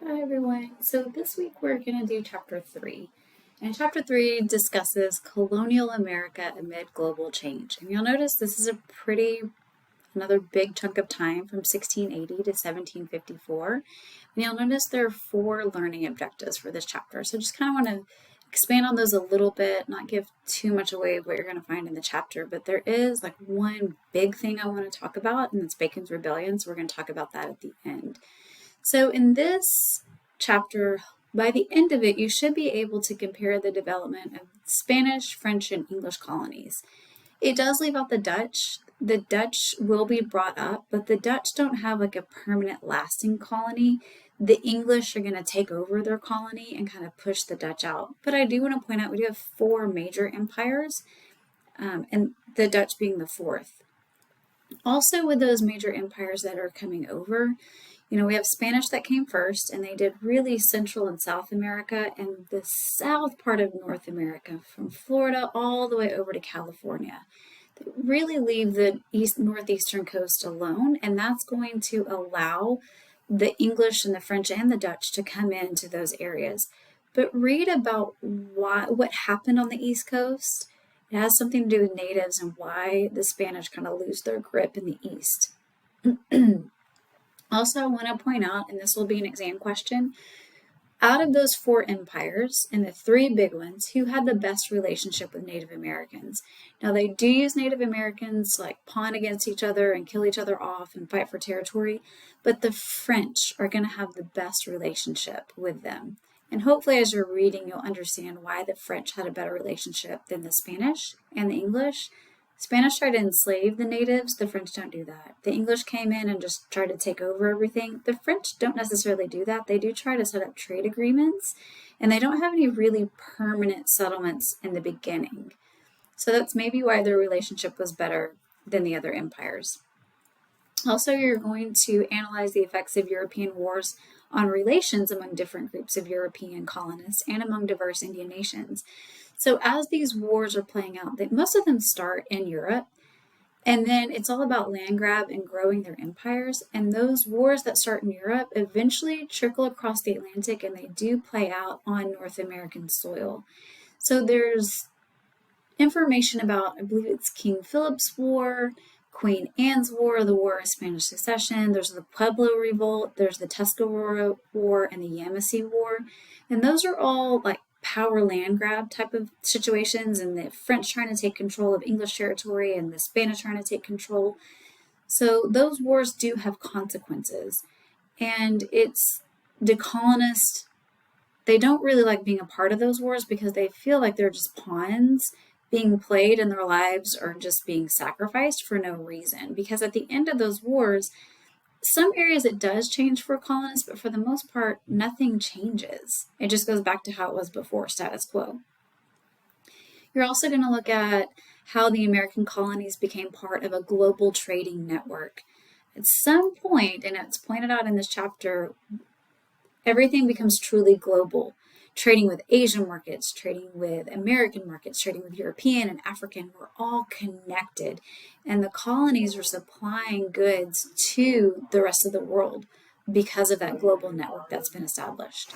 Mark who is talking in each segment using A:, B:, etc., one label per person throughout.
A: Hi everyone. So this week we're going to do chapter 3. And chapter 3 discusses colonial America amid global change. And you'll notice this is another big chunk of time from 1680 to 1754. And you'll notice there are 4 learning objectives for this chapter. So just kind of want to expand on those a little bit, not give too much away of what you're going to find in the chapter, but there is like one big thing I want to talk about, and it's Bacon's Rebellion. So we're going to talk about that at the end. So in this chapter, by the end of it, you should be able to compare the development of Spanish, French, and English colonies. It does leave out the Dutch. The Dutch will be brought up, but the Dutch don't have like a permanent lasting colony. The English are going to take over their colony and kind of push the Dutch out. But I do want to point out we do have 4 major empires, and the Dutch being the 4th. Also, with those major empires that are coming over, we have Spanish that came first, and they did really Central and South America and the south part of North America, from Florida all the way over to California. They really leave the northeastern coast alone, and that's going to allow the English and the French and the Dutch to come into those areas. But read about what happened on the East Coast. It has something to do with natives and why the Spanish kind of lose their grip in the East. Also, I want to point out, and this will be an exam question, out of those 4 empires and the 3 big ones, who had the best relationship with Native Americans? Now, they do use Native Americans like pawn against each other and kill each other off and fight for territory, but the French are going to have the best relationship with them. And hopefully as you're reading, you'll understand why the French had a better relationship than the Spanish and the English. Spanish tried to enslave the natives. The French don't do that. The English came in and just tried to take over everything. The French don't necessarily do that. They do try to set up trade agreements, and they don't have any really permanent settlements in the beginning. So that's maybe why their relationship was better than the other empires. Also, you're going to analyze the effects of European wars on relations among different groups of European colonists and among diverse Indian nations. So as these wars are playing out, most of them start in Europe, and then it's all about land grab and growing their empires. And those wars that start in Europe eventually trickle across the Atlantic, and they do play out on North American soil. So there's information about, I believe it's King Philip's War, Queen Anne's War, the War of Spanish Succession, there's the Pueblo Revolt, there's the Tuscarora War, and the Yamasee War. And those are all like power land grab type of situations, and the French trying to take control of English territory and the Spanish trying to take control. So those wars do have consequences. And it's the colonists, they don't really like being a part of those wars because they feel like they're just pawns being played and their lives are just being sacrificed for no reason. Because at the end of those wars, some areas it does change for colonists, but for the most part, nothing changes. It just goes back to how it was before, status quo. You're also going to look at how the American colonies became part of a global trading network. At some point, and it's pointed out in this chapter, everything becomes truly global. Trading with Asian markets, trading with American markets, trading with European and African, we're all connected. And the colonies are supplying goods to the rest of the world because of that global network that's been established.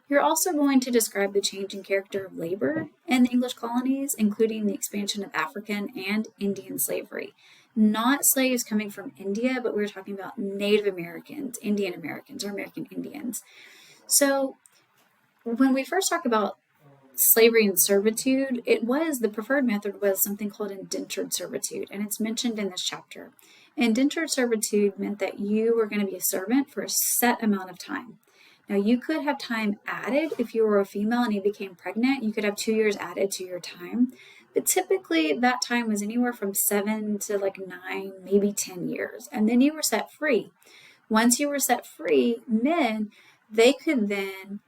A: You're also going to describe the changing character of labor in the English colonies, including the expansion of African and Indian slavery. Not slaves coming from India, but we're talking about Native Americans, Indian Americans, or American Indians. So when we first talk about slavery and servitude, the preferred method was something called indentured servitude, and it's mentioned in this chapter. Indentured servitude meant that you were going to be a servant for a set amount of time. Now, you could have time added if you were a female and you became pregnant. You could have 2 years added to your time, but typically that time was anywhere from 7 to 9, maybe 10 years, and then you were set free. Once you were set free, men, they could then,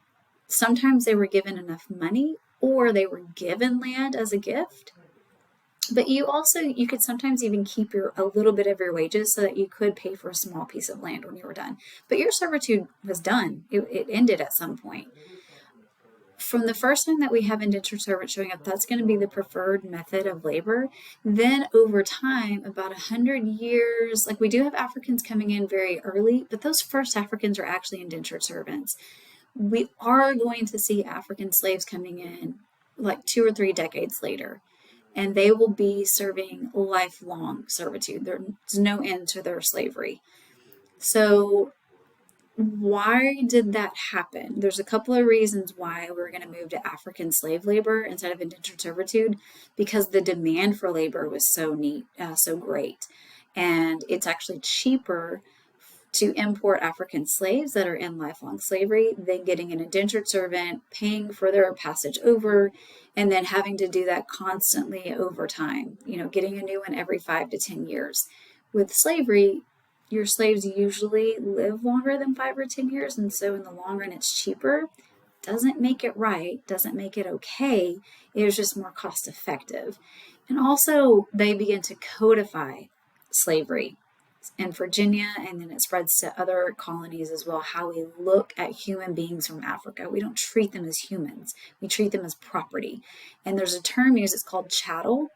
A: sometimes they were given enough money or they were given land as a gift. But you could sometimes even keep a little bit of your wages so that you could pay for a small piece of land when you were done. But your servitude was done. It ended at some point. from the first time that we have indentured servants showing up, that's going to be the preferred method of labor. Then over time, about 100 years, like we do have Africans coming in very early, but those first Africans are actually indentured servants. We are going to see African slaves coming in like 2 or 3 decades later, and they will be serving lifelong servitude. There's no end to their slavery. So why did that happen? There's a couple of reasons why we're going to move to African slave labor instead of indentured servitude, because the demand for labor was so great. And it's actually cheaper to import African slaves that are in lifelong slavery than getting an indentured servant, paying for their passage over, and then having to do that constantly over time, getting a new one every 5 to 10 years. With slavery, your slaves usually live longer than 5 or 10 years, and so in the long run, it's cheaper. Doesn't make it right, doesn't make it okay. It was just more cost effective. And also, they begin to codify slavery in Virginia, and then it spreads to other colonies as well, how we look at human beings from Africa. We don't treat them as humans. We treat them as property. And there's a term used, it's called chattel,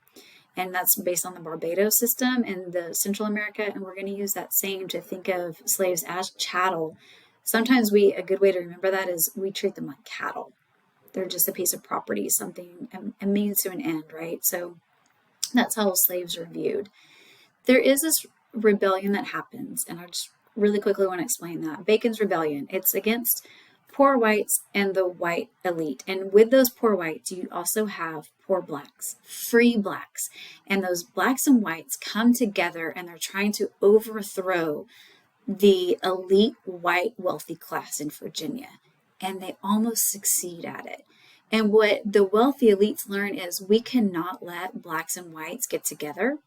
A: and that's based on the Barbados system in the Central America, and we're going to use that same to think of slaves as chattel. Sometimes a good way to remember that is we treat them like cattle. They're just a piece of property, something, a means to an end, right? So that's how slaves are viewed. There is this rebellion that happens, and I just really quickly want to explain that. Bacon's Rebellion. It's against poor whites and the white elite. And with those poor whites, you also have poor blacks, free blacks. And those blacks and whites come together and they're trying to overthrow the elite white wealthy class in Virginia. And they almost succeed at it. And what the wealthy elites learn is we cannot let blacks and whites get together.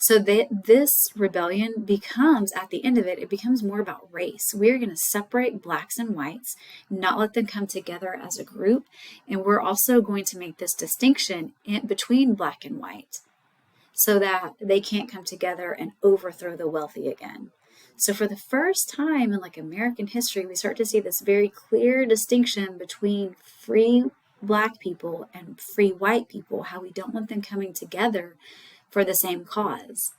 A: So this rebellion becomes, at the end of it, it becomes more about race. We're going to separate blacks and whites, not let them come together as a group. And we're also going to make this distinction between black and white so that they can't come together and overthrow the wealthy again. So for the first time in American history, we start to see this very clear distinction between free black people and free white people, how we don't want them coming together for the same cause.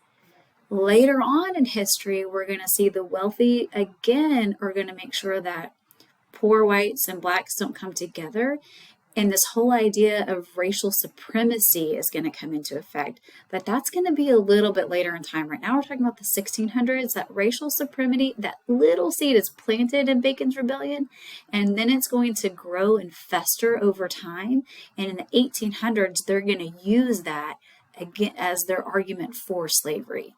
A: Later on in history, we're going to see the wealthy again are going to make sure that poor whites and blacks don't come together. And this whole idea of racial supremacy is going to come into effect. But that's going to be a little bit later in time. Right now, we're talking about the 1600s, that racial supremacy, that little seed is planted in Bacon's Rebellion, and then it's going to grow and fester over time. And in the 1800s, they're going to use that again as their argument for slavery.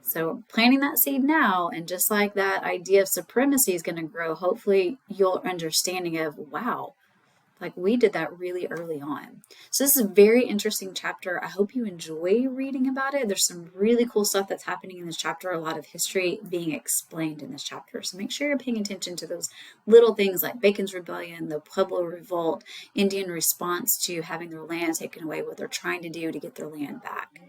A: So planting that seed now, and just like that idea of supremacy is going to grow, hopefully your understanding of, wow, we did that really early on. So this is a very interesting chapter. I hope you enjoy reading about it. There's some really cool stuff that's happening in this chapter, a lot of history being explained in this chapter. So make sure you're paying attention to those little things like Bacon's Rebellion, the Pueblo Revolt, Indian response to having their land taken away, what they're trying to do to get their land back.